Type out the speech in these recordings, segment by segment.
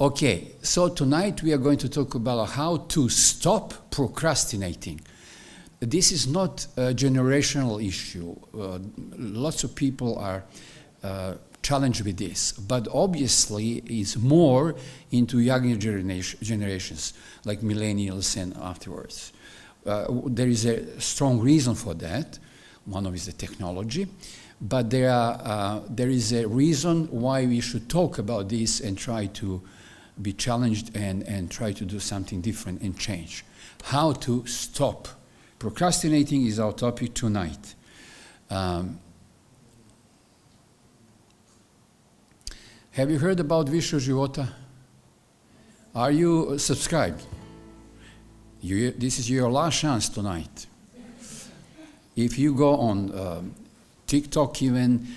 Okay, so tonight we are going to talk about how to stop procrastinating. This is not a generational issue. Lots of people are challenged with this, but obviously it's more into younger generations, like millennials and afterwards. There is a strong reason for that. One of is the technology, but there is a reason why we should talk about this and try to be challenged and try to do something different and change. How to stop procrastinating is our topic tonight. Have you heard about Više života? Are you subscribed? This is your last chance tonight. If you go on TikTok even,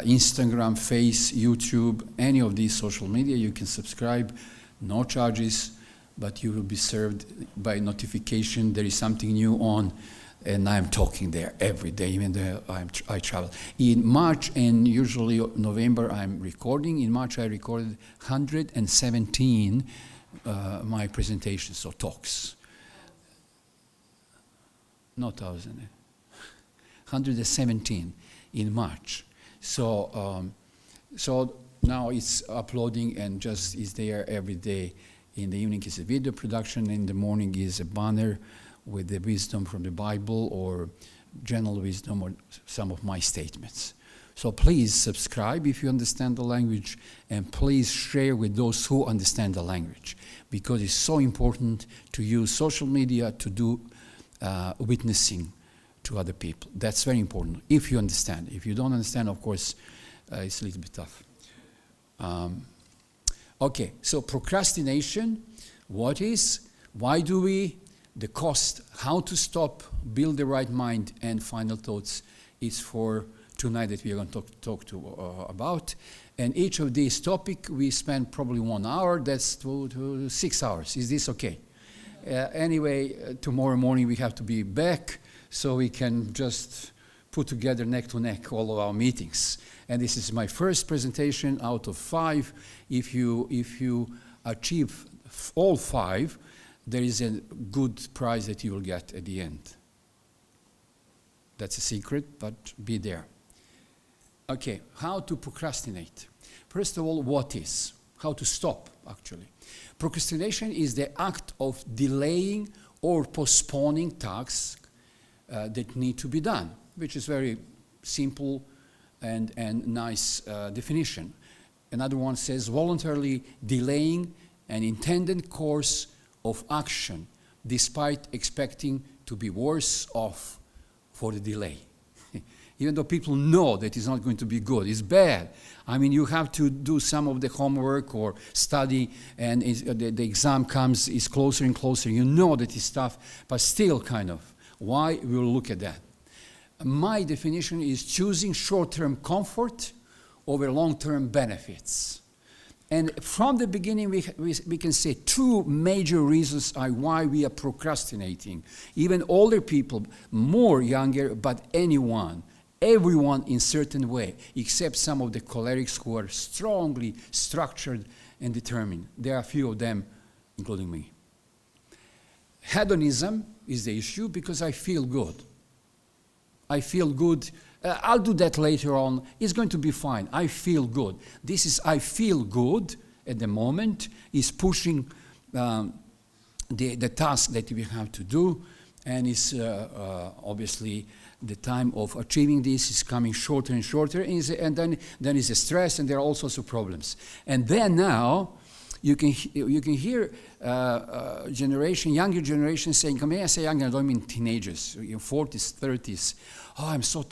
Instagram, Face, YouTube, any of these social media, you can subscribe, no charges, but you will be served by notification. There is something new on, and I'm talking there every day, even though I travel. In March and usually November, I'm recording. In March, I recorded 117 my presentations or talks. Not 1,000, 117 in March. So now it's uploading and just is there every day. In the evening is a video production, in the morning is a banner with the wisdom from the Bible or general wisdom or some of my statements. So please subscribe if you understand the language, and please share with those who understand the language, because it's so important to use social media to do witnessing to other people. That's very important, if you understand. If you don't understand, of course, it's a little bit tough. Okay, so procrastination, what is, why do we, the cost, how to stop, build the right mind, and final thoughts is for tonight that we are going to talk about. And each of these topics, we spend probably 1 hour, that's 6 hours. Is this okay? Anyway, tomorrow morning we have to be back, so we can just put together neck to neck all of our meetings. And this is my first presentation out of 5. If you achieve all 5, there is a good prize that you will get at the end. That's a secret, but be there. Okay, how to procrastinate. First of all, what is? How to stop, actually. Procrastination is the act of delaying or postponing tasks that need to be done, which is very simple and nice definition. Another one says voluntarily delaying an intended course of action despite expecting to be worse off for the delay. Even though people know that it's not going to be good, it's bad. I mean, you have to do some of the homework or study, and the exam comes, is closer and closer. You know that it's tough, but still kind of. Why? We'll look at that. My definition is choosing short-term comfort over long-term benefits. And from the beginning, we can say 2 major reasons why we are procrastinating. Even older people, more younger, but everyone in certain way, except some of the cholerics who are strongly structured and determined. There are a few of them, including me. Hedonism is the issue because I feel good. I feel good. I'll do that later on. It's going to be fine. I feel good. This is I feel good at the moment is pushing the task that we have to do, and it's obviously the time of achieving this is coming shorter and shorter, and then is a stress, and there are all sorts of problems. And then now you can hear younger generation saying, when I say younger, I don't mean teenagers, 40s, 30s. Oh, I'm so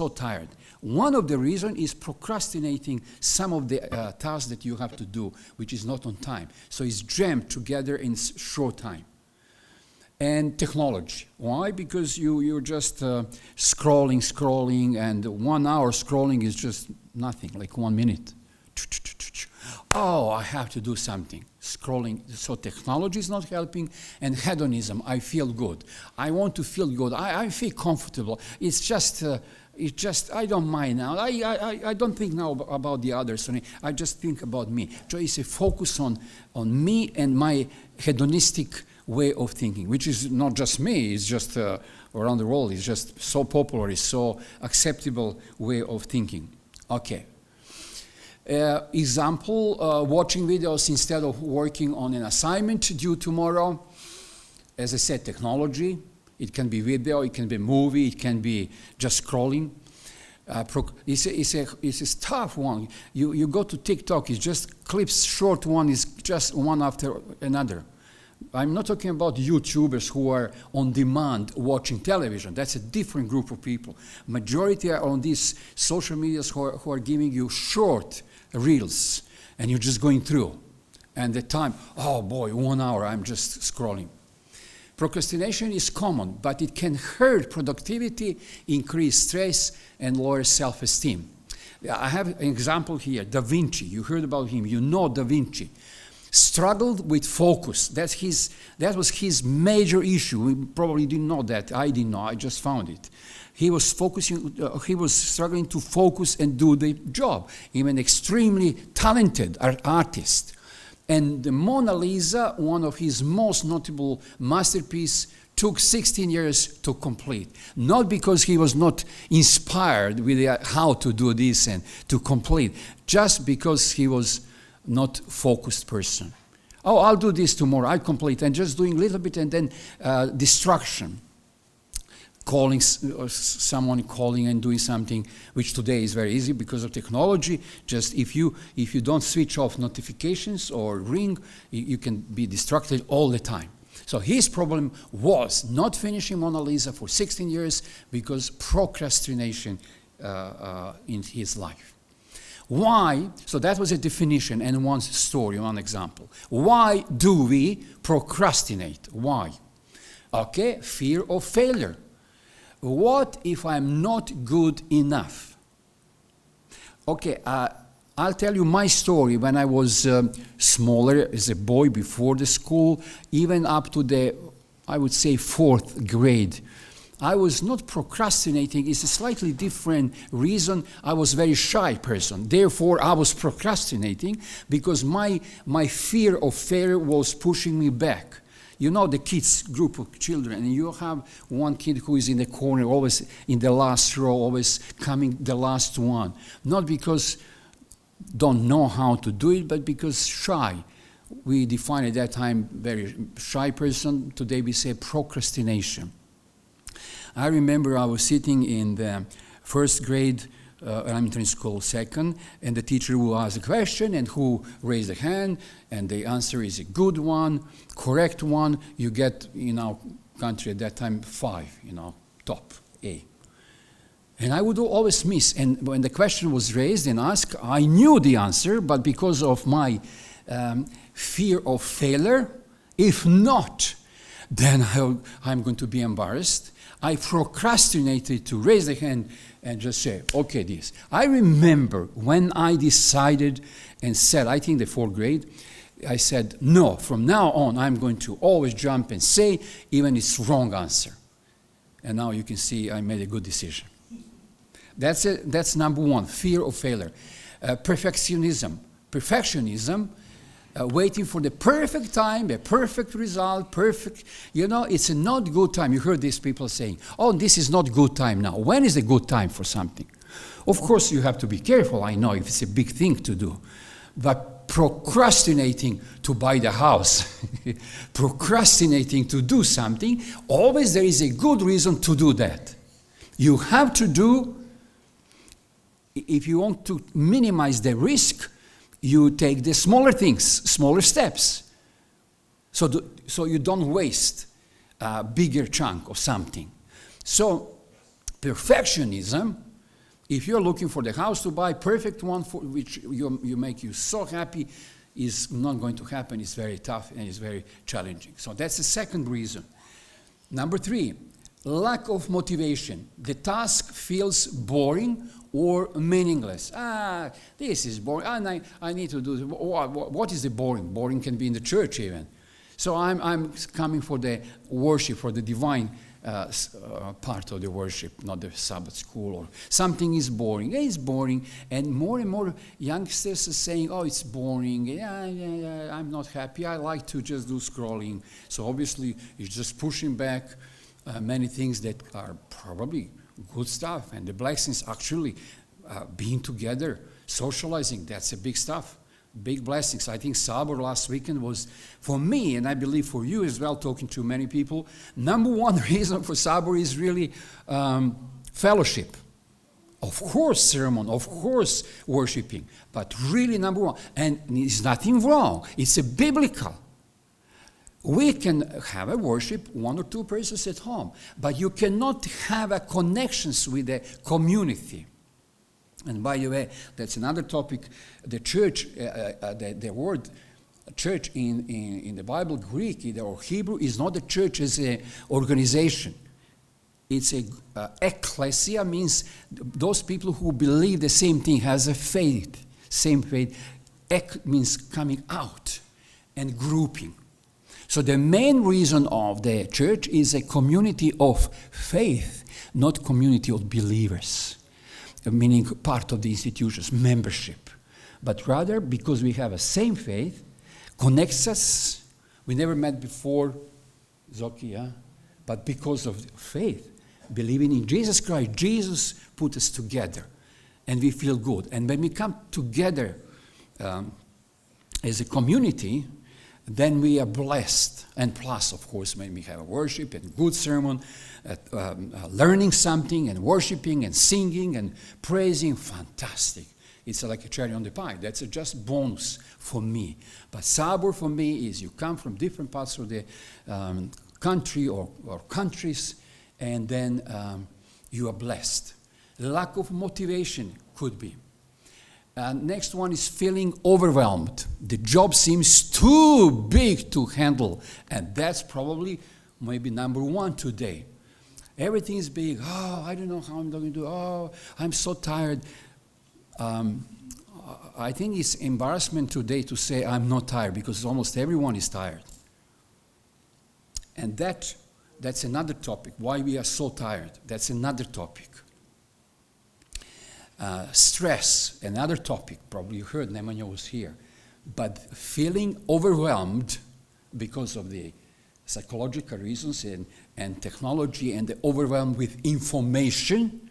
tired. One of the reasons is procrastinating some of the tasks that you have to do, which is not on time. So it's jammed together in short time. And technology. Why? Because you're just scrolling, and 1 hour scrolling is just nothing, like 1 minute. Oh, I have to do something. Scrolling. So technology is not helping, and hedonism. I feel good. I want to feel good. I feel comfortable. It's just it's just, I don't mind now. I don't think now about the others. I just think about me. So it's a focus on me and my hedonistic way of thinking, which is not just me, it's just around the world. It's just so popular, it's so acceptable way of thinking. Okay. Example, watching videos instead of working on an assignment due tomorrow. As I said, technology. It can be video, it can be movie, it can be just scrolling. It's a tough one. You go to TikTok, it's just clips, short one, is just one after another. I'm not talking about YouTubers who are on demand watching television. That's a different group of people. Majority are on these social medias who are giving you short reels, and you're just going through. And the time, oh boy, 1 hour, I'm just scrolling. Procrastination is common, but it can hurt productivity, increase stress, and lower self-esteem. I have an example here, Da Vinci. You heard about him. You know Da Vinci. Struggled with focus. That was his major issue. We probably didn't know that. I didn't know. I just found it. He was struggling to focus and do the job. Even an extremely talented artist. And the Mona Lisa, one of his most notable masterpieces, took 16 years to complete. Not because he was not inspired with how to do this and to complete, just because he was not focused person. Oh, I'll do this tomorrow, I'll complete, and just doing a little bit, and then distraction. Calling someone, calling and doing something, which today is very easy because of technology. Just if you don't switch off notifications or ring, you can be distracted all the time. So his problem was not finishing Mona Lisa for 16 years because procrastination in his life. Why? So that was a definition and one story, one example. Why do we procrastinate? Why? Okay, fear of failure. What if I'm not good enough? Okay, I'll tell you my story when I was smaller as a boy before the school, even up to the, I would say, 4th grade. I was not procrastinating. It's a slightly different reason. I was a very shy person. Therefore, I was procrastinating because my fear of failure was pushing me back. You know the kids, group of children, and you have one kid who is in the corner, always in the last row, always coming the last one. Not because don't know how to do it, but because shy. We define at that time very shy person. Today we say procrastination. I remember I was sitting in the 1st grade elementary school, 2nd, and the teacher will ask a question, and who raised a hand, and the answer is a good one, correct one. You get, in our country at that time, 5, top A. And I would always miss. And when the question was raised and asked, I knew the answer, but because of my fear of failure, if not, then I'm going to be embarrassed. I procrastinated to raise the hand and just say, okay, this. I remember when I decided and said, I think the 4th grade, I said, no, from now on, I'm going to always jump and say, even it's wrong answer. And now you can see I made a good decision. That's number one, fear of failure. Perfectionism. Waiting for the perfect time, the perfect result, perfect, it's a not good time. You heard these people saying, oh, this is not good time now. When is a good time for something? Of course, you have to be careful, I know, if it's a big thing to do. But procrastinating to buy the house, procrastinating to do something, always there is a good reason to do that. You have to do, if you want to minimize the risk, you take the smaller things, smaller steps, so you don't waste a bigger chunk of something. So perfectionism, if you're looking for the house to buy, perfect one for which you make you so happy, is not going to happen. It's very tough and it's very challenging. So that's the second reason. Number 3, lack of motivation. The task feels boring or meaningless. This is boring. I need to do this. What is the boring? Boring can be in the church even. So I'm coming for the worship, for the divine part of the worship, not the Sabbath school, or something is boring. It's boring, and more youngsters are saying, "Oh, it's boring. Yeah, I'm not happy. I like to just do scrolling." So obviously, it's just pushing back many things that are probably good stuff, and the blessings actually being together, socializing. That's a big stuff. Big blessings. I think Sabor last weekend was, for me, and I believe for you as well, talking to many people, number one reason for Sabor is really fellowship. Of course, sermon, of course, worshiping, but really number one. And there's nothing wrong. It's a biblical. We can have a worship, one or two persons at home, but you cannot have a connections with the community. And by the way, that's another topic. The church, the word church in the Bible, Greek or Hebrew, is not the church as an organization. It's ecclesia, means those people who believe the same thing, has a faith, same faith. Ek means coming out and grouping. So the main reason of the church is a community of faith, not community of believers. Meaning part of the institutions, membership. But rather, because we have a same faith, connects us. We never met before, Zoki, yeah? But because of faith, believing in Jesus Christ, Jesus put us together, and we feel good. And when we come together as a community, then we are blessed. And plus, of course, when we have a worship and good sermon, learning something and worshiping and singing and praising, fantastic. It's like a cherry on the pie. That's just bonus for me. But Sabor for me is you come from different parts of the country or countries, and then you are blessed. Lack of motivation could be. Next one is feeling overwhelmed. The job seems too big to handle, and that's probably maybe number one today. Everything is big. Oh, I don't know how I'm going to do. Oh, I'm so tired. I think it's embarrassment today to say I'm not tired, because almost everyone is tired. And that's another topic, why we are so tired. That's another topic. Stress, another topic. Probably you heard Nemanja was here. But feeling overwhelmed because of the psychological reasons and technology, and the overwhelmed with information.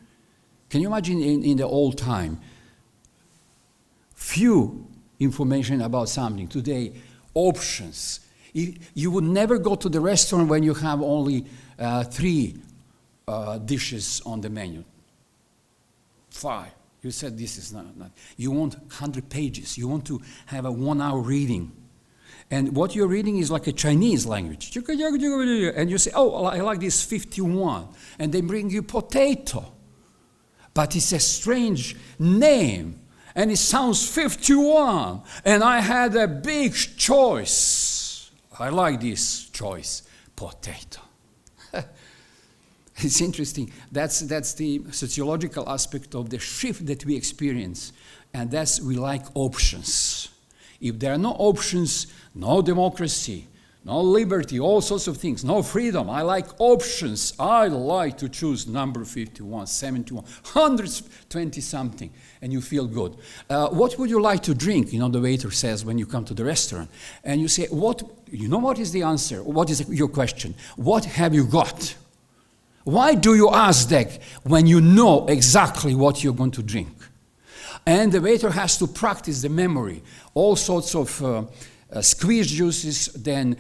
Can you imagine in the old time? Few information about something. Today, options. You would never go to the restaurant when you have only 3 dishes on the menu. 5. You said this is not. You want 100 pages. You want to have a 1-hour reading. And what you're reading is like a Chinese language. And you say, oh, I like this 51. And they bring you potato. But it's a strange name. And it sounds 51. And I had a big choice. I like this choice, potato. It's interesting. That's the sociological aspect of the shift that we experience. And that's we like options. If there are no options, no democracy, no liberty, all sorts of things, no freedom. I like options. I like to choose number 51, 71, 120 something, and you feel good. What would you like to drink? You know, the waiter says when you come to the restaurant. And you say, what is the answer? What is your question? What have you got? Why do you ask that when you know exactly what you're going to drink? And the waiter has to practice the memory. All sorts of squeezed juices, then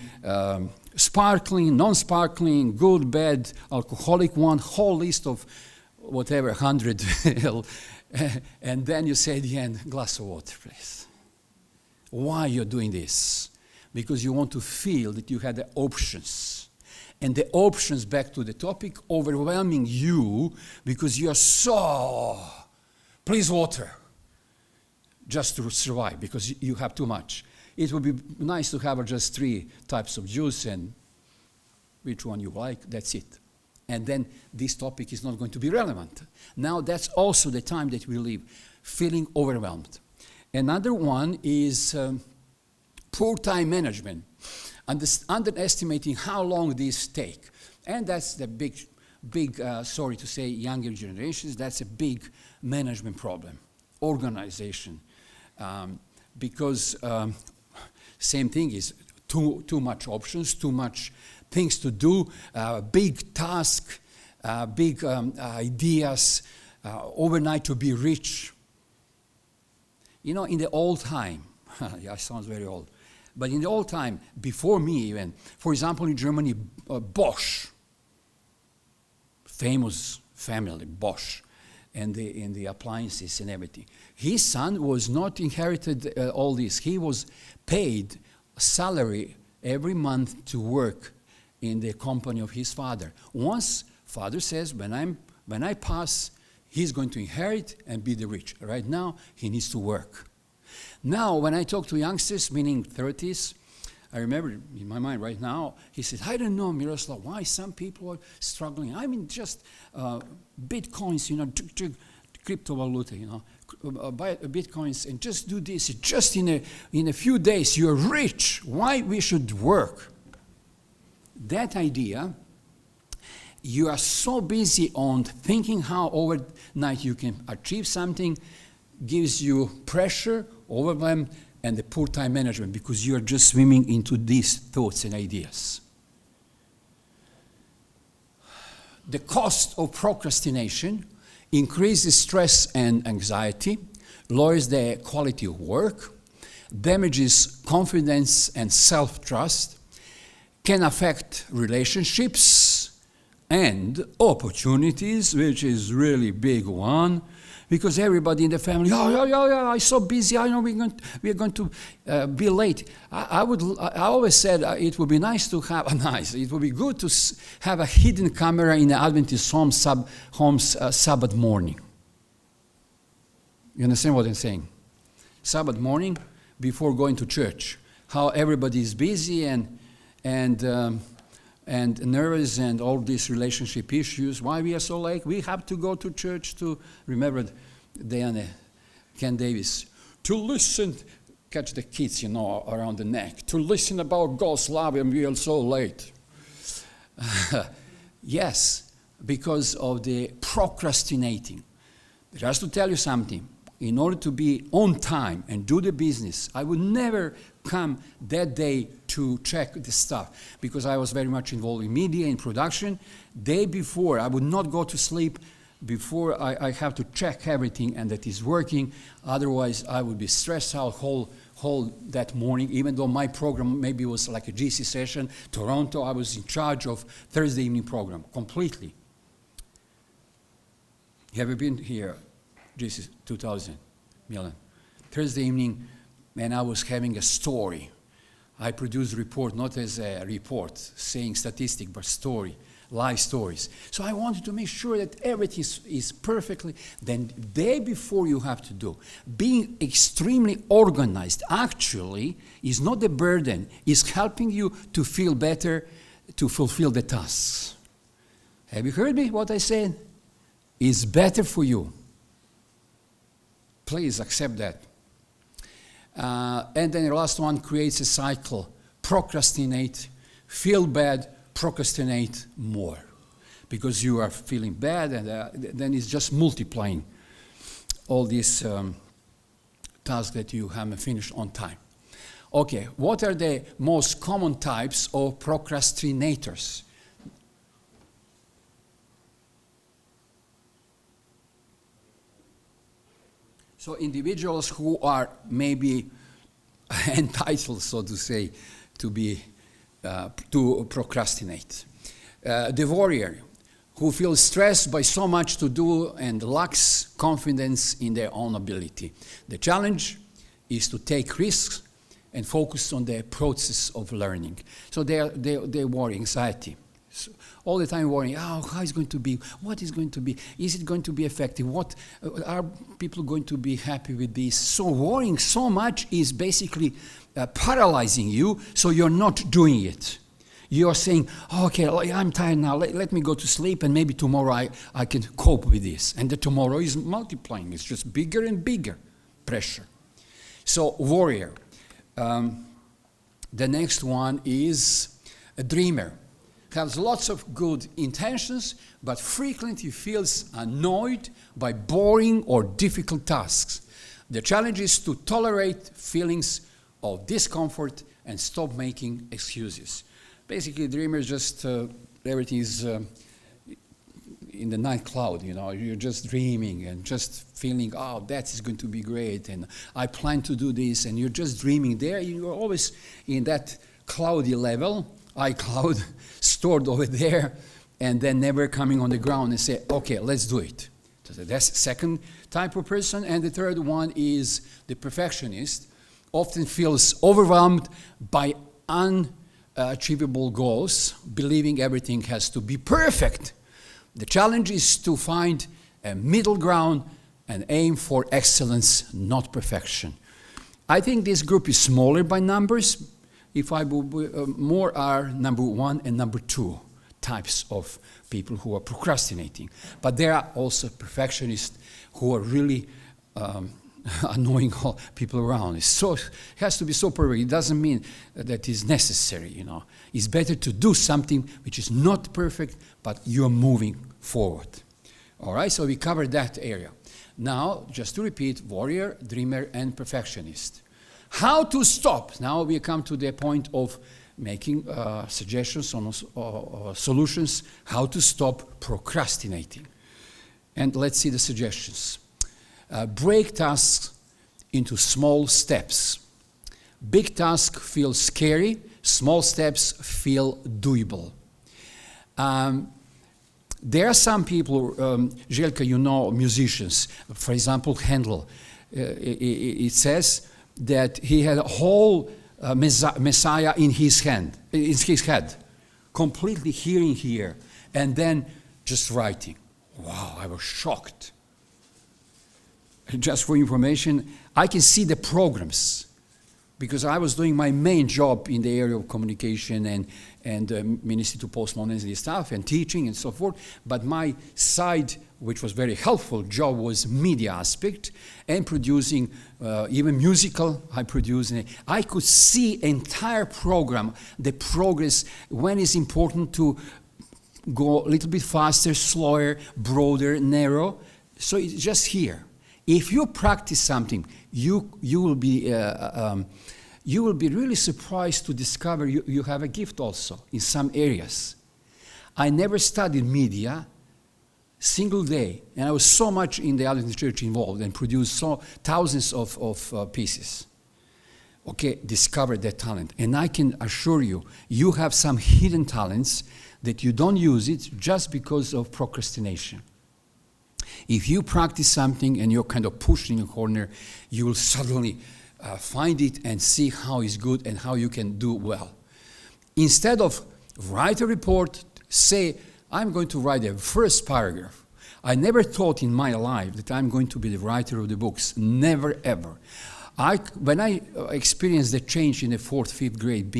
sparkling, non-sparkling, good, bad, alcoholic one, whole list of whatever, 100. And then you say at the end, glass of water, please. Why you're doing this? Because you want to feel that you had the options. And the options, back to the topic, overwhelming you because you are so, please water, just to survive because you have too much. It would be nice to have just 3 types of juice and which one you like, that's it. And then this topic is not going to be relevant. Now that's also the time that we live, feeling overwhelmed. Another one is poor time management. underestimating how long these take. And that's the big, sorry to say, younger generations, that's a big management problem, organization. Because same thing is too much options, too much things to do, big task, big ideas, overnight to be rich. You know, in the old time, yeah, it sounds very old, but in the old time, before me even, for example, in Germany, Bosch, famous family, Bosch, and the appliances and everything. His son was not inherited all this. He was paid salary every month to work in the company of his father. Once father says, when I pass, he's going to inherit and be the rich. Right now, he needs to work. Now, when I talk to youngsters, meaning 30s, I remember in my mind right now, he said, I don't know, Miroslav, why some people are struggling. I mean, just bitcoins, you know, cryptovaluta, you know, buy bitcoins and just do this. Just in a few days, you're rich. Why we should work? That idea, you are so busy on thinking how overnight you can achieve something, gives you pressure, overwhelm, and the poor time management, because you are just swimming into these thoughts and ideas. The cost of procrastination increases stress and anxiety, lowers the quality of work, damages confidence and self-trust, can affect relationships and opportunities, which is really big one, because everybody in the family, yeah, I'm so busy, I know we're going to be late. I always said it would be nice to have, it would be good to have a hidden camera in the Adventist home's Sabbath morning. You understand what I'm saying? Sabbath morning, before going to church, how everybody is busy and nervous and all these relationship issues. Why we are so late? We have to go to church to, remember Diana, Ken Davis, to listen, catch the kids, you know, around the neck, to listen about God's love, and we are so late. Yes, because of the procrastinating. Just to tell you something, in order to be on time and do the business, I would never come that day to check the stuff, because I was very much involved in media, in production. Day before, I would not go to sleep before I have to check everything and that is working. Otherwise, I would be stressed out whole that morning, even though my program maybe was like a GC session. Toronto, I was in charge of Thursday evening program, completely. Have you been here, GC 2000, Milan? Thursday evening, and I was having a story. I produced report, not as a report saying statistic, but story, live stories. So I wanted to make sure that everything is perfectly. Then the day before you have to do. Being extremely organized actually is not a burden, it's helping you to feel better, to fulfill the tasks. Have you heard me, what I said? It's better for you. Please accept that. And then the last one creates a cycle. Procrastinate, feel bad, procrastinate more. Because you are feeling bad, and then it's just multiplying all these tasks that you haven't finished on time. Okay, what are the most common types of procrastinators? So individuals who are maybe entitled, so to say, to procrastinate. The warrior, who feels stressed by so much to do and lacks confidence in their own ability. The challenge is to take risks and focus on the process of learning. So they worry, anxiety. So all the time worrying, how is it going to be? What is going to be? Is it going to be effective? What are people going to be happy with this? So worrying so much is basically paralyzing you, so you're not doing it. You're saying, okay, I'm tired now, let me go to sleep, and maybe tomorrow I can cope with this. And the tomorrow is multiplying. It's just bigger and bigger pressure. So warrior. The next one is a dreamer. Has lots of good intentions, but frequently feels annoyed by boring or difficult tasks. The challenge is to tolerate feelings of discomfort and stop making excuses. Basically, dreamers just, everything is in the night cloud, you're just dreaming and just feeling, oh, that is going to be great, and I plan to do this, and you're just dreaming there. You're always in that cloudy level, iCloud, stored over there, and then never coming on the ground and say, okay, let's do it. So that's the second type of person. And the third one is the perfectionist, often feels overwhelmed by unachievable goals, believing everything has to be perfect. The challenge is to find a middle ground and aim for excellence, not perfection. I think this group is smaller by numbers. If I would, more are number 1 and number 2 types of people who are procrastinating. But there are also perfectionists who are really annoying all people around. It has to be so perfect. It doesn't mean that it's necessary, It's better to do something which is not perfect, but you're moving forward. All right, so we covered that area. Now, just to repeat, warrior, dreamer, and perfectionist. How to stop? Now we come to the point of making suggestions on solutions, how to stop procrastinating. And let's see the suggestions. Break tasks into small steps. Big tasks feel scary, small steps feel doable. There are some people, Željka, musicians, for example, Handel, it says that he had a whole Messiah in his head, completely hearing here, and then just writing. Wow, I was shocked. Just for information, I can see the programs, because I was doing my main job in the area of communication and ministry to postmodernism stuff and teaching and so forth. But my side, which was very helpful job, was media aspect and producing even musical. I produced. I could see entire program, the progress, when it's important to go a little bit faster, slower, broader, narrow. So it's just here. If you practice something, you will be really surprised to discover you have a gift also in some areas. I never studied media, single day, and I was so much in the Adventist church involved and produced thousands of pieces. Okay, discover that talent, and I can assure you, you have some hidden talents that you don't use it just because of procrastination. If you practice something and you're kind of pushed in a corner, you will suddenly find it and see how it's good and how you can do well. Instead of write a report, say, I'm going to write the first paragraph. I never thought in my life that I'm going to be the writer of the books. Never, ever. When I experienced the change in the 4th, 5th grade,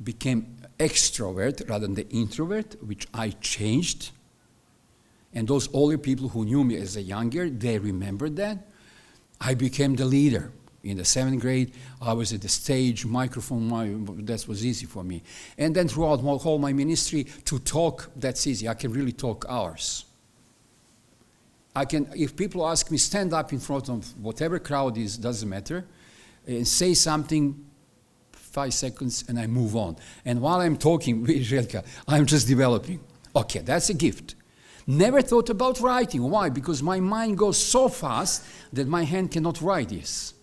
became extrovert rather than the introvert, which I changed. And those older people who knew me as a younger, they remembered that. I became the leader. In the 7th grade, I was at the stage, microphone, that was easy for me. And then throughout all my ministry, to talk, that's easy. I can really talk hours. If people ask me, stand up in front of whatever crowd is, doesn't matter, and say something, 5 seconds, and I move on. And while I'm talking with Željka, I'm just developing. Okay, that's a gift. Never thought about writing. Why? Because my mind goes so fast that my hand cannot write this.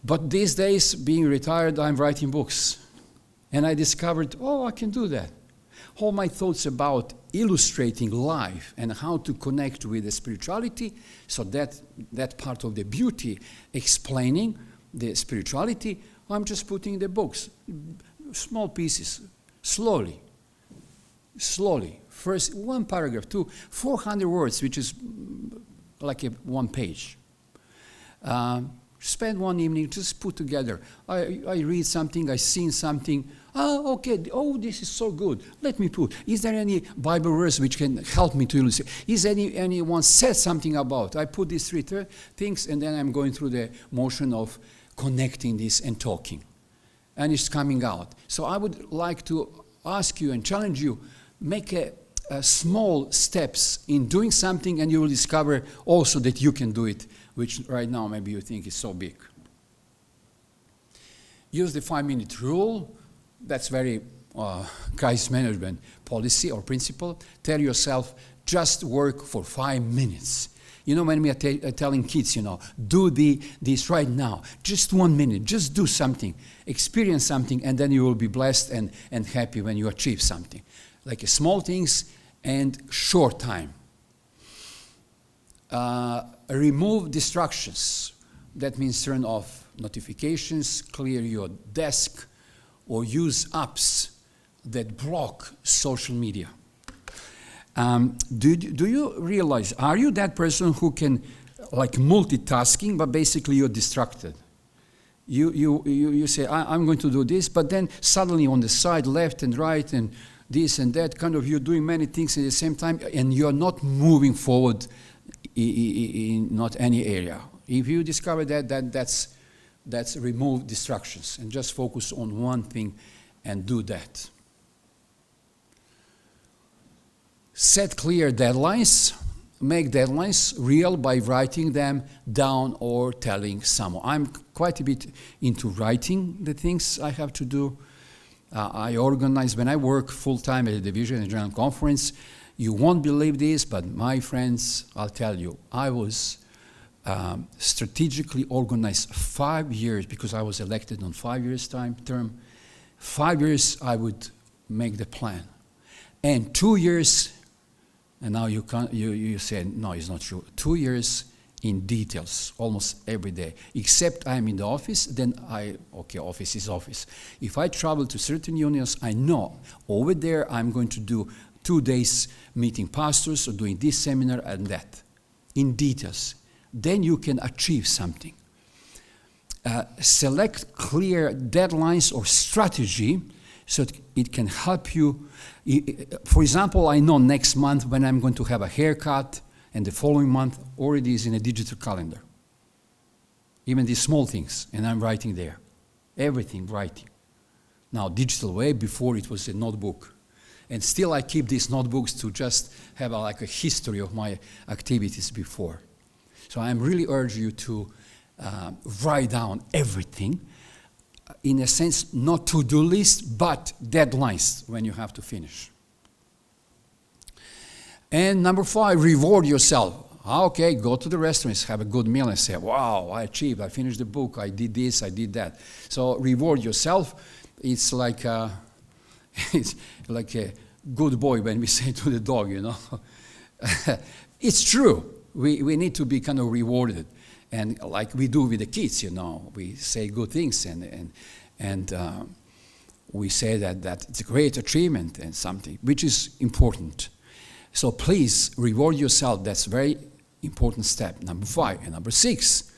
But these days, being retired, I'm writing books. And I discovered, I can do that. All my thoughts about illustrating life and how to connect with the spirituality, so that part of the beauty, explaining the spirituality, I'm just putting in the books, small pieces, slowly. First, 1 paragraph, 400 words, which is like 1 page. Spend one evening, just put together. I read something, I seen something. Okay, this is so good. Let me put. Is there any Bible verse which can help me to illustrate? Is anyone said something about? I put these 3 things, and then I'm going through the motion of connecting this and talking. and it's coming out. So I would like to ask you and challenge you, make a small steps in doing something, and you will discover also that you can do it, which right now maybe you think is so big. Use the 5-minute rule. That's very crisis management policy or principle. Tell yourself, just work for 5 minutes. You know, when we are telling kids, you know, do this right now, just 1 minute, just do something, experience something, and then you will be blessed and happy when you achieve something. Like small things and short time. Remove distractions. That means turn off notifications, clear your desk, or use apps that block social media. Do you realize, are you that person who can, like, multitasking, but basically you're distracted? You say, I'm going to do this, but then suddenly on the side, left and right, and this and that, kind of you're doing many things at the same time, and you're not moving forward in not any area. If you discover that's remove distractions, and just focus on one thing and do that. Set clear deadlines. Make deadlines real by writing them down or telling someone. I'm quite a bit into writing the things I have to do. I organize, when I work full-time at the division and general conference, you won't believe this, but my friends, I'll tell you, I was strategically organized 5 years, because I was elected on 5 years term. 5 years I would make the plan. And 2 years, and now you say, no, it's not true. 2 years in details, almost every day. Except I'm in the office, then office is office. If I travel to certain unions, I know over there I'm going to do 2 days meeting pastors or doing this seminar and that, in details. Then you can achieve something. Select clear deadlines or strategy so it can help you. For example, I know next month when I'm going to have a haircut, and the following month already is in a digital calendar. Even these small things, and I'm writing there. Everything writing. Now, digital way, before it was a notebook. And still I keep these notebooks to just have a history of my activities before. So I really urge you to write down everything, in a sense, not to-do list, but deadlines when you have to finish. And number 5, reward yourself. Okay, go to the restaurants, have a good meal, and say, wow, I achieved, I finished the book, I did this, I did that. So reward yourself. It's like a good boy when we say to the dog, you know. It's true. We need to be kind of rewarded. And like we do with the kids, you know, we say good things and we say that it's a great achievement and something, which is important. So please reward yourself. That's a very important step. Number 5. And number 6,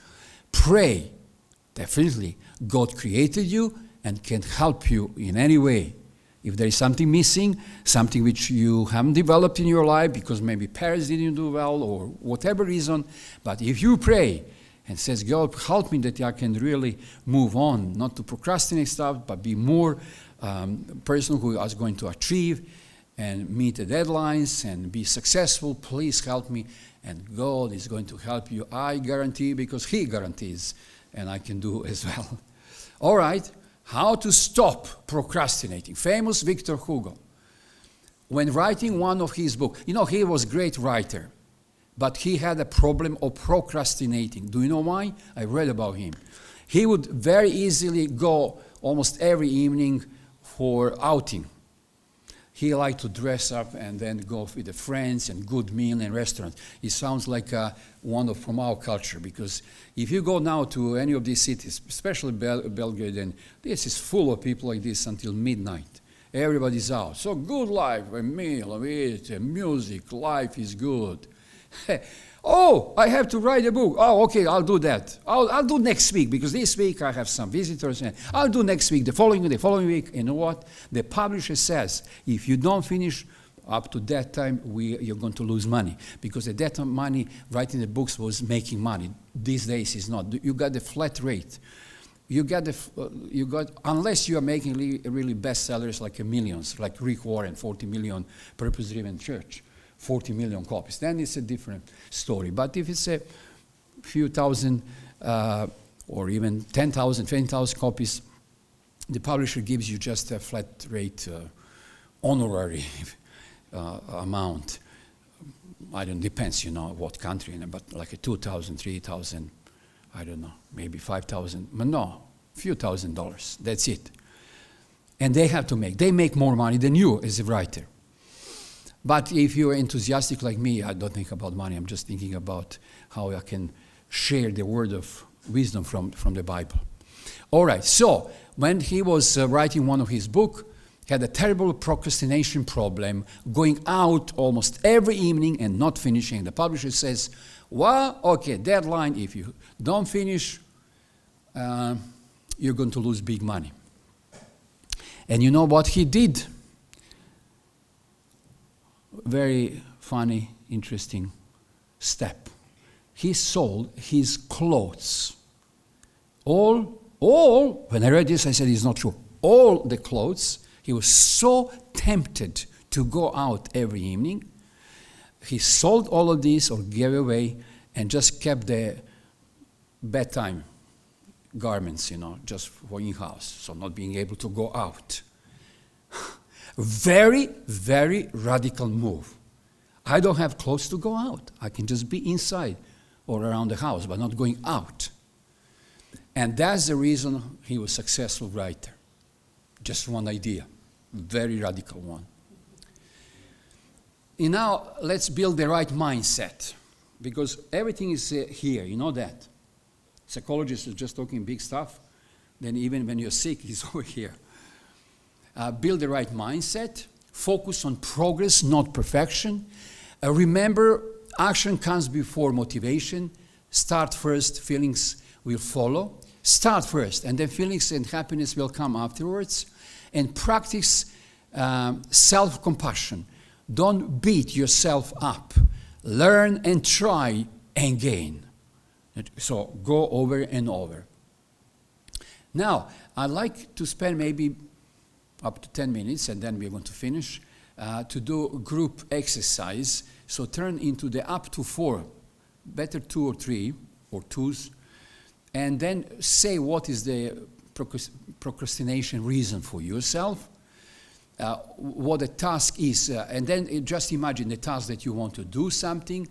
pray. Definitely, God created you and can help you in any way. If there is something missing, something which you haven't developed in your life because maybe parents didn't do well or whatever reason, but if you pray and says, God, help me that I can really move on, not to procrastinate stuff, but be more person who is going to achieve and meet the deadlines and be successful, please help me. And God is going to help you, I guarantee, because He guarantees, and I can do as well. All right. How to stop procrastinating. Famous Victor Hugo. When writing one of his books, you know, he was a great writer, but he had a problem of procrastinating. Do you know why? I read about him. He would very easily go almost every evening for outing. He liked to dress up and then go with the friends and good meal and restaurants. It sounds like one from our culture, because if you go now to any of these cities, especially Belgrade, and this is full of people like this until midnight. Everybody's out. So good life, a meal, a eat, music, life is good. Oh, I have to write a book. Oh, okay, I'll do that. I'll do next week, because this week I have some visitors. And I'll do next week, the following week. You know what? The publisher says, if you don't finish up to that time, you're going to lose money. Because at that time, money, writing the books was making money. These days, it's not. You got the flat rate. you got unless you are making really bestsellers like millions, like Rick Warren, 40 million purpose-driven church, 40 million copies, then it's a different story. But if it's a few thousand or even 10,000, 20,000 copies, the publisher gives you just a flat rate honorary amount. I don't, depends, what country, but like a 2,000, 3,000, I don't know, maybe 5,000, but no, few $1,000s, that's it. And they make more money than you as a writer. But if you're enthusiastic like me, I don't think about money, I'm just thinking about how I can share the word of wisdom from the Bible. All right, so when he was writing one of his books, he had a terrible procrastination problem, going out almost every evening and not finishing. The publisher says, well, okay, deadline, if you don't finish, you're going to lose big money. And you know what he did? Very funny, interesting step. He sold his clothes. All, when I read this, I said, it's not true. All the clothes, he was so tempted to go out every evening. He sold all of these or gave away and just kept the bedtime garments, just for in-house, so not being able to go out. Very, very radical move. I don't have clothes to go out. I can just be inside or around the house, but not going out. And that's the reason he was a successful writer. Just one idea, very radical one. And now let's build the right mindset, because everything is here, you know that. Psychologists are just talking big stuff, then even when you're sick, it's over here. Build the right mindset, focus on progress, not perfection. Remember, action comes before motivation. Start first, feelings will follow. Start first, and then feelings and happiness will come afterwards. And practice self-compassion. Don't beat yourself up. Learn and try and gain. So go over and over. Now, I'd like to spend maybe up to 10 minutes, and then we're going to finish, to do group exercise. So turn into the up to 4, better 2 or 3, or 2s, and then say what is the procrastination reason for yourself, what the task is, and then just imagine the task that you want to do something,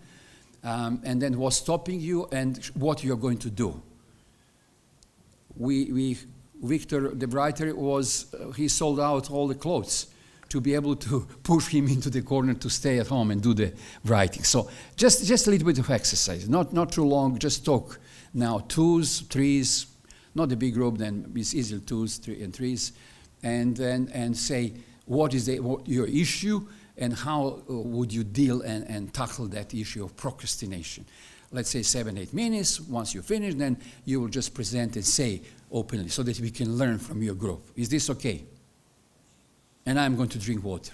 and then what's stopping you and what you're going to do. Victor, the writer, he sold out all the clothes to be able to push him into the corner to stay at home and do the writing. So just a little bit of exercise, not too long, just talk now, 2s, 3s, not a big group, then it's easily 2s, 3 and 3s, and say what is your issue and how would you deal and tackle that issue of procrastination. Let's say 7-8 minutes. Once you finish, then you will just present and say openly so that we can learn from your group. Is this okay? And I'm going to drink water.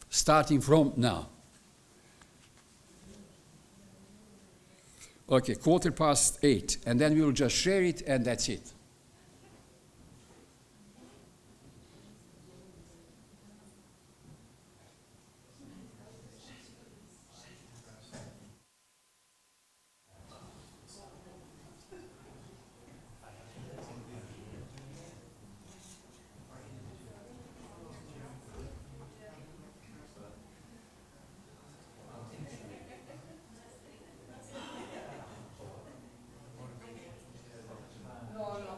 Starting from now. Okay, 8:15, and then we will just share it, and that's it. No,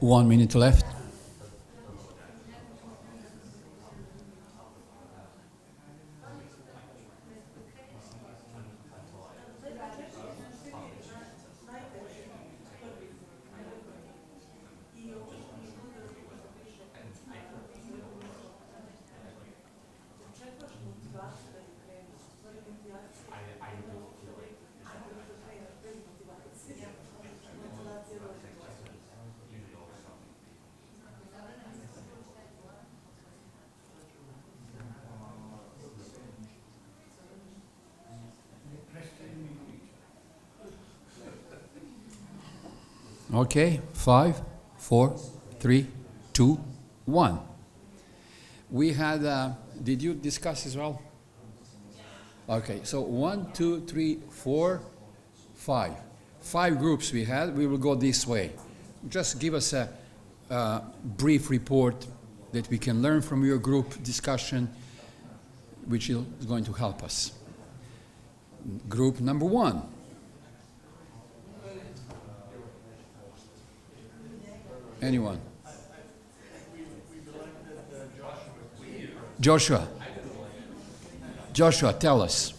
1 minute left. Okay, 5, 4, 3, 2, 1. We had, did you discuss as well? Okay, so 1, 2, 3, 4, 5. 5 groups we had. We will go this way. Just give us a brief report that we can learn from your group discussion, which is going to help us. Group number 1. Anyone? Joshua. Joshua, tell us.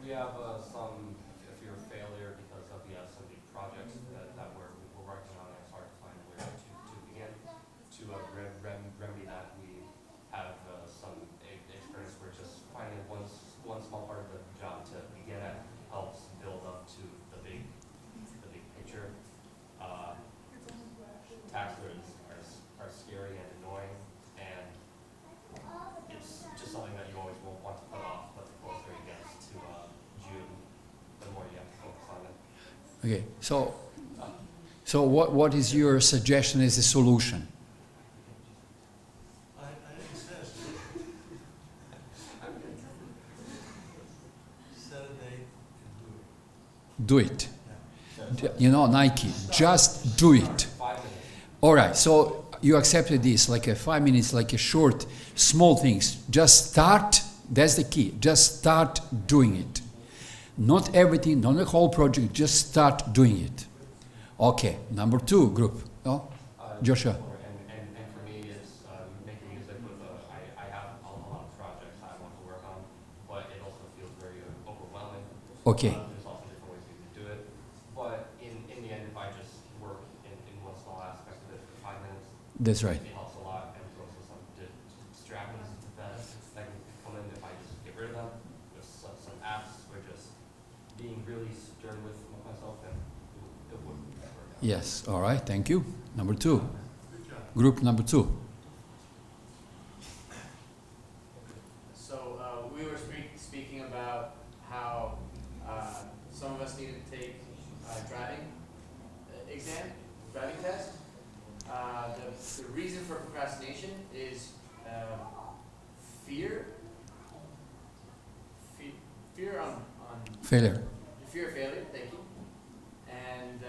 We have some fear of failure because of some big projects that we're working on, and it's hard to find a way to begin to remedy that. We have some experience where just finding one small part of the job to begin at helps build up to the big picture. Tax learns are scary and annoying, and it's just something that you always won't want to put off, but the closer it gets to June, the more you have to focus on it. Okay, so what is your suggestion as a solution? I didn't say it. Set a date and do it. Do it. You know, Nike, just do it. 5 minutes. All right, so you accepted this, like a 5 minutes, like a short, small things. Just start, that's the key. Just start doing it. Not everything, not the whole project, just start doing it. Okay, number 2 group. Oh, Joshua. And for me, it's making music with I have a lot of projects I want to work on, but it also feels very overwhelming. Okay, There's also different ways you can do it, but in the end, if I just work in one small aspect of it for 5 minutes, that's right. it helps a lot, and there's also some distractions that can come in if I just get rid of them. There's some apps where just being really stern with myself, and it wouldn't work out. Yes, all right, thank you. Number 2, Good job. group number 2. So we were speaking about how some of us need to take driving test. The reason for procrastination is fear on Failure. fear of failure. Thank you. And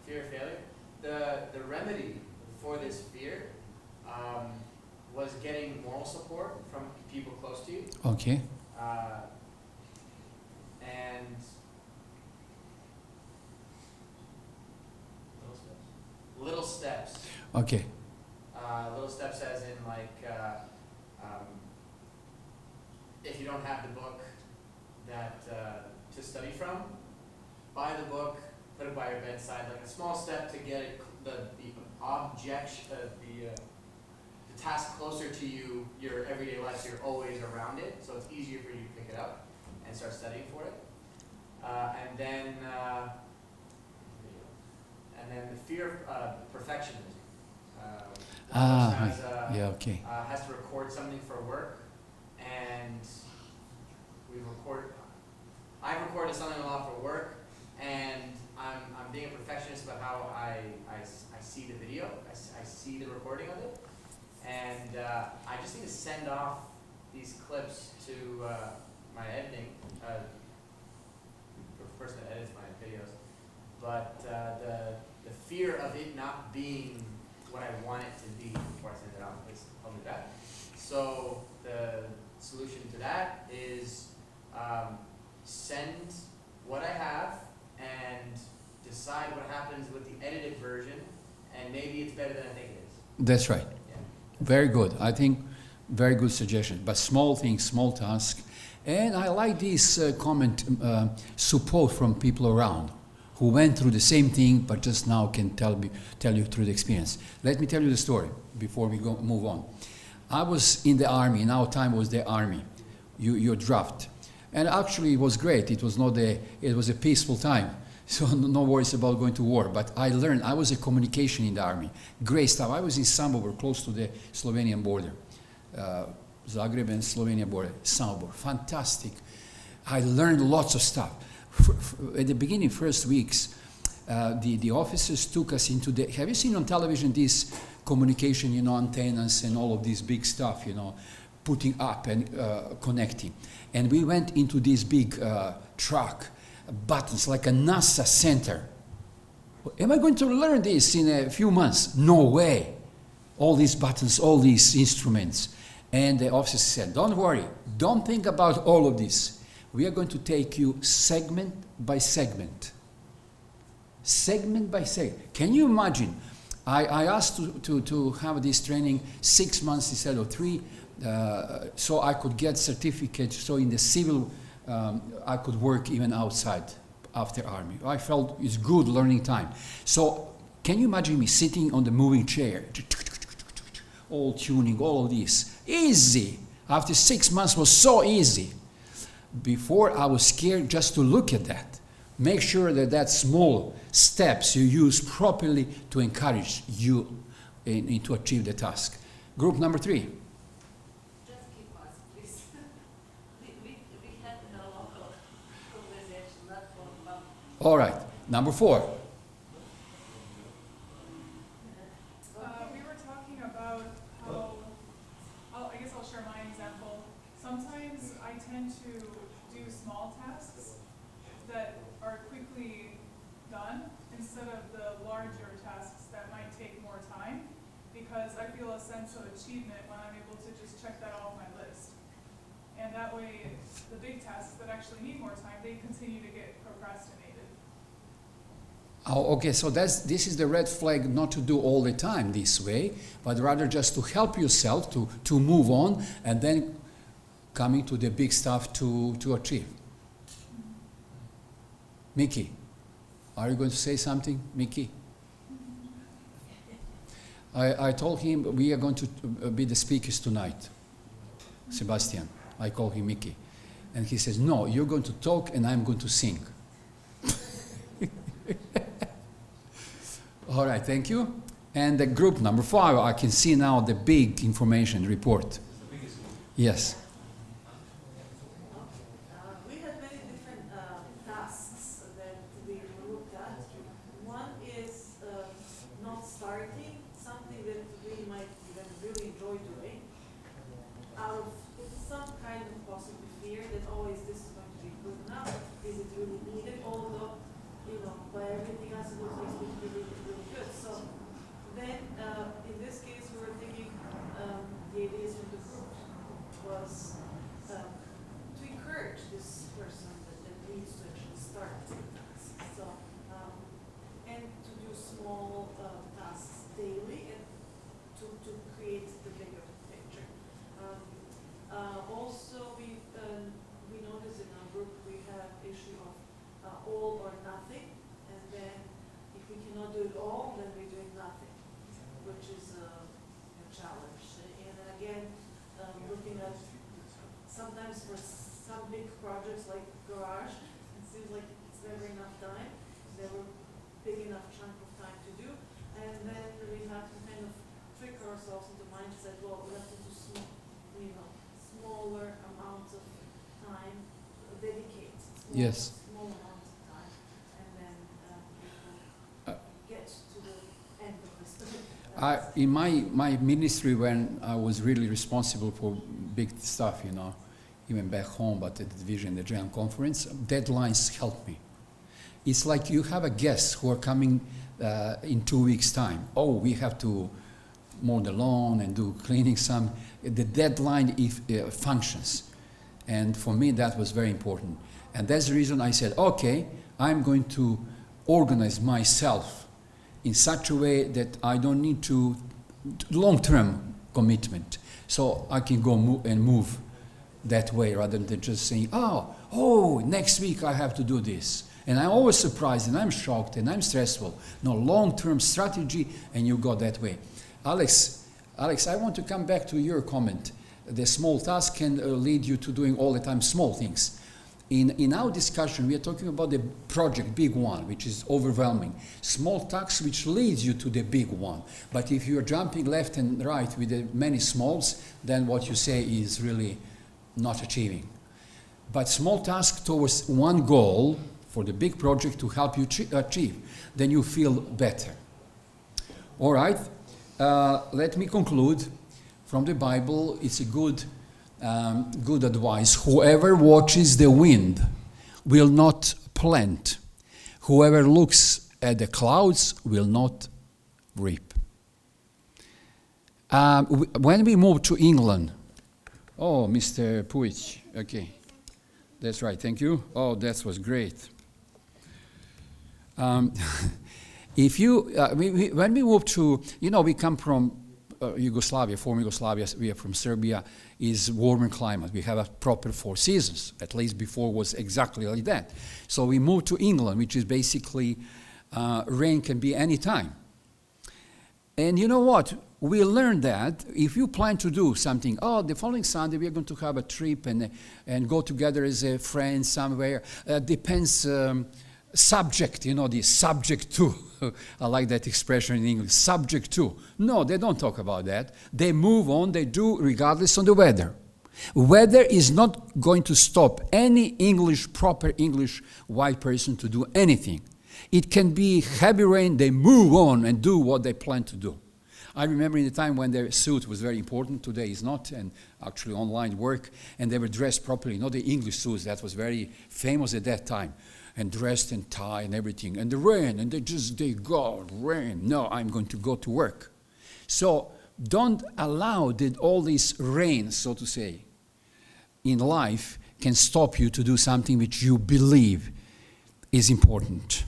fear of failure. The remedy for this fear was getting moral support from people close to you, Okay, and little steps. okay, Little steps as in if you don't have the book that to study from, buy the book, put it by your bedside, like a small step to get it, the task closer to you, your everyday life, so you're always around it, so it's easier for you to pick it up and start studying for it. And then the fear of perfectionism. yeah, okay. Has to record something for work, and I've recorded something a lot for work, and I'm being a perfectionist about how I see the video, I see the recording of it, and I just need to send off these clips to my editing, the person that edits my videos, but the fear of it not being what I want it to be before I send it off is held me back. So the solution to that is send what I have and decide what happens with the edited version, and maybe it's better than I think it is. That's right. Yeah. Very good. I think very good suggestion. But small things, small task. And I like this comment, support from people around who went through the same thing, but just now can tell you through the experience. Let me tell you the story before we move on. I was in the army. In our time was the army. Your draft. And actually it was great. It was a peaceful time. So no worries about going to war. But I learned, I was a communication in the army. Great stuff. I was in Samobor, close to the Slovenian border. Zagreb and Slovenia border. Samobor. Fantastic. I learned lots of stuff. At the beginning, first weeks, the officers took us into the... Have you seen on television this communication, antennas and all of this big stuff, putting up and connecting. And we went into this big truck, buttons, like a NASA center. Am I going to learn this in a few months? No way. All these buttons, all these instruments. And the officer said, don't worry, don't think about all of this. We are going to take you segment by segment. Segment by segment. Can you imagine? I asked to have this training 6 months instead of 3, so I could get certificates, so in the civil I could work even outside after army. I felt it's good learning time. So can you imagine me sitting on the moving chair, all tuning, all of this? Easy. After 6 months was so easy. Before I was scared just to look at that. Make sure that small steps you use properly to encourage you to achieve the task. Group number 3. Just keep us, please. we had a local conversation, not for mom. All right. Number 4. We were talking about how, I guess I'll share my example. Sometimes I tend to do small tasks that are quickly done instead of the larger tasks that might take more time, because I feel a sense of achievement when I'm able to just check that off my list. And that way, the big tasks that actually need more time, they continue to get procrastinated. Oh, okay, so this is the red flag, not to do all the time this way, but rather just to help yourself to move on and then coming to the big stuff to achieve. Mickey, are you going to say something, Mickey? I told him we are going to be the speakers tonight. Sebastian, I call him Mickey. And he says, no, you're going to talk and I'm going to sing. All right, thank you. And the group number 5, I can see now the big information report. Yes. We had many different tasks that we looked at. One is not starting something that we might even really enjoy doing, out of some kind of possible fear that, oh, is this going to be good enough? Is it really needed? Although, by everything else it looks like it's really, really good. So then, in this case, we were thinking the ideas from the group was to encourage this person that needs to actually start the task. So, and to do small tasks daily and to create the bigger picture. Also, we noticed in our group we have issue of all or nothing, and then if we cannot do it all, then we're doing nothing, which is a challenge. And again, looking at sometimes for some big projects like garage, it seems like it's never enough time. There were big enough chunk of time to do, and then we have to kind of trick ourselves into mindset. Well, we have to do smaller amounts of time, dedicate Yes. small amounts of time, and then we will get to the end of this. In my ministry, when I was really responsible for big stuff, even back home, but at the division, the general conference, deadlines helped me. It's like you have a guest who are coming in 2 weeks' time. Oh, we have to mow the lawn and do cleaning some. The deadline functions. And for me, that was very important. And that's the reason I said, okay, I'm going to organize myself in such a way that I don't need to long-term commitment. So I can go move that way rather than just saying, oh, next week I have to do this. And I'm always surprised and I'm shocked and I'm stressful. No, long-term strategy, and you go that way. Alex, I want to come back to your comment. The small task can lead you to doing all the time small things. In our discussion, we are talking about the project, big one, which is overwhelming. Small tasks which leads you to the big one. But if you're jumping left and right with the many smalls, then what you say is really not achieving. But small tasks towards one goal for the big project to help you achieve, then you feel better. All right, let me conclude. From the Bible, it's a good advice. Whoever watches the wind will not plant. Whoever looks at the clouds will not reap. When we moved to England, Mr. Pujić, okay, that's right, thank you. Oh, that was great. When we moved to, we come from Yugoslavia, former Yugoslavia, we are from Serbia, is warmer climate. We have a proper 4 seasons, at least before was exactly like that. So we moved to England, which is basically, rain can be any time. And you know what? We learned that if you plan to do something, the following Sunday we are going to have a trip and go together as a friend somewhere, depends, subject, the subject to. I like that expression in English, subject to. No, they don't talk about that. They move on, they do regardless of the weather. Weather is not going to stop any proper English white person to do anything. It can be heavy rain, they move on and do what they plan to do. I remember in the time when their suit was very important, today is not, and actually online work, and they were dressed properly, not the English suits, that was very famous at that time. And dressed and tie and everything, and the rain, and they go, rain. No, I'm going to go to work. So don't allow that all this rain, so to say, in life can stop you to do something which you believe is important.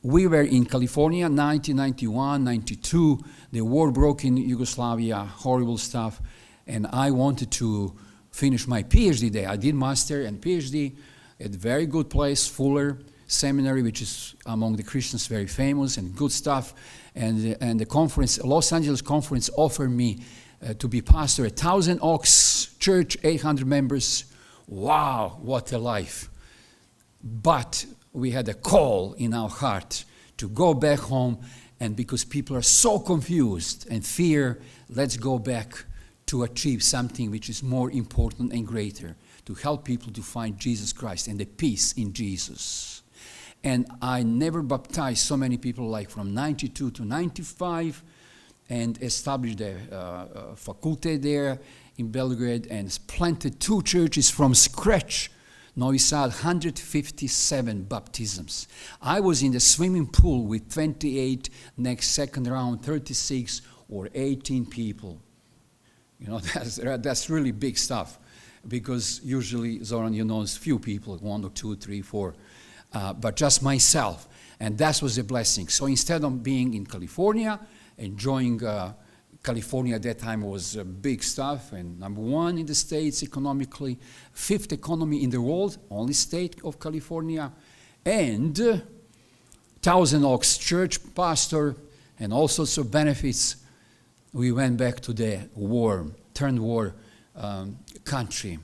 We were in California, 1991, 92. The war broke in Yugoslavia, horrible stuff, and I wanted to finish my PhD there. I did master and PhD at a very good place, Fuller Seminary, which is among the Christians very famous and good stuff. And the conference, Los Angeles conference, offered me to be pastor at Thousand Oaks Church, 800 members. Wow, what a life. But we had a call in our heart to go back home, and because people are so confused and fear, let's go back to achieve something which is more important and greater, to help people to find Jesus Christ and the peace in Jesus. And I never baptized so many people like from 92 to 95, and established a faculty there in Belgrade and planted 2 churches from scratch. Novi Sad, 157 baptisms. I was in the swimming pool with 28, next second round 36 or 18 people. That's really big stuff. Because usually, Zoran, it's few people, 1 or 2, 3, 4, but just myself. And that was a blessing. So instead of being in California, enjoying California at that time was big stuff, and number 1 in the States economically, 5th economy in the world, only state of California, and Thousand Oaks Church pastor, and all sorts of benefits. We went back to the third war country,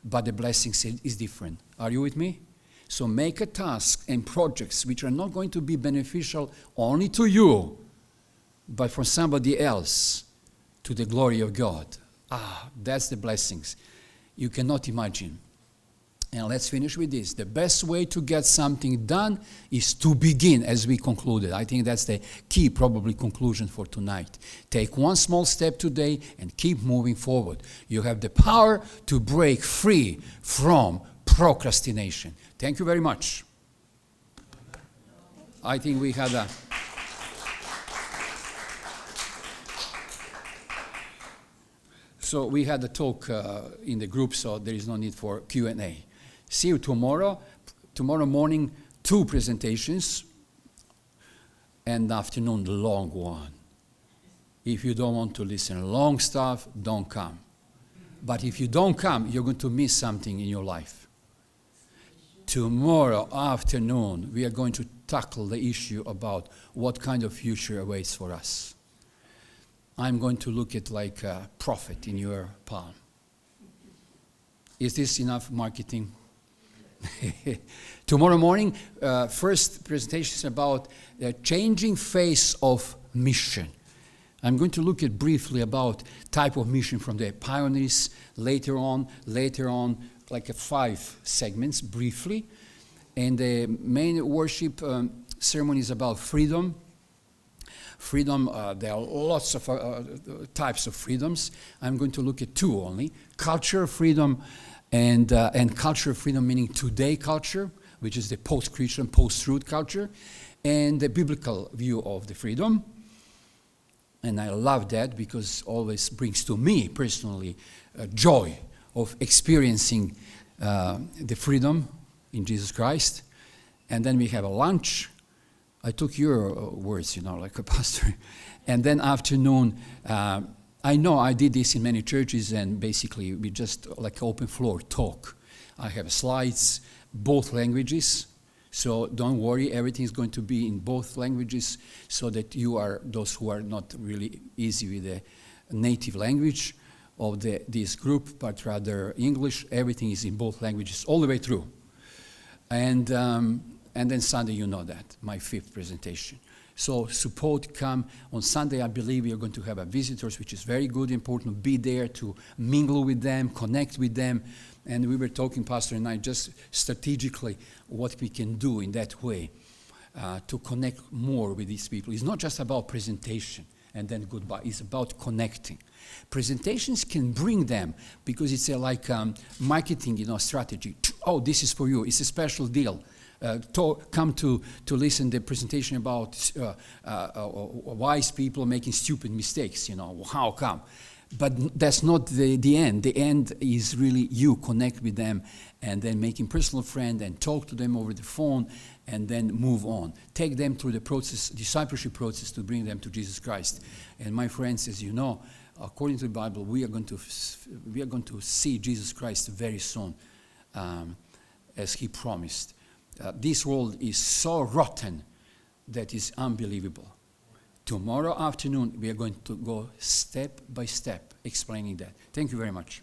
but the blessing is different. Are you with me? So make a task and projects which are not going to be beneficial only to you, but for somebody else, to the glory of God. That's the blessings you cannot imagine. And let's finish with this. The best way to get something done is to begin, as we concluded. I think that's the key, probably, conclusion for tonight. Take one small step today and keep moving forward. You have the power to break free from procrastination. Thank you very much. I think we had a... So we had a talk in the group, so there is no need for Q&A. See you tomorrow. Tomorrow morning, 2 presentations, and afternoon, the long one. If you don't want to listen long stuff, don't come. But if you don't come, you're going to miss something in your life. Tomorrow afternoon, we are going to tackle the issue about what kind of future awaits for us. I'm going to look at like a prophet in your palm. Is this enough marketing? Tomorrow morning, first presentation is about the changing face of mission. I'm going to look at briefly about type of mission from the pioneers, later on, like 5 segments, briefly. And the main worship ceremony is about freedom. Freedom, there are lots of types of freedoms. I'm going to look at 2 only. Culture freedom and culture freedom meaning today culture, which is the post-Christian, post-truth culture, and the biblical view of the freedom. And I love that because it always brings to me personally joy of experiencing the freedom in Jesus Christ. And then we have a lunch. I took your words, like a pastor. And then afternoon, I know I did this in many churches, and basically we just like open floor talk. I have slides, both languages. So don't worry, everything is going to be in both languages so that you are, those who are not really easy with the native language of this group, but rather English, everything is in both languages all the way through. And then Sunday, you know that, my 5th presentation. So support, come. On Sunday, I believe we are going to have visitors, which is very good, important. Be there to mingle with them, connect with them. And we were talking, Pastor and I, just strategically what we can do in that way to connect more with these people. It's not just about presentation and then goodbye. It's about connecting. Presentations can bring them because it's like marketing, strategy. Oh, this is for you. It's a special deal. Come to listen to the presentation about wise people making stupid mistakes. How come? But that's not the end. The end is really you connect with them and then making personal friend and talk to them over the phone and then move on. Take them through the process, discipleship process to bring them to Jesus Christ. And my friends, as you know, according to the Bible, we are going to see Jesus Christ very soon, as He promised. This world is so rotten that is unbelievable. Tomorrow afternoon, we are going to go step by step explaining that. Thank you very much.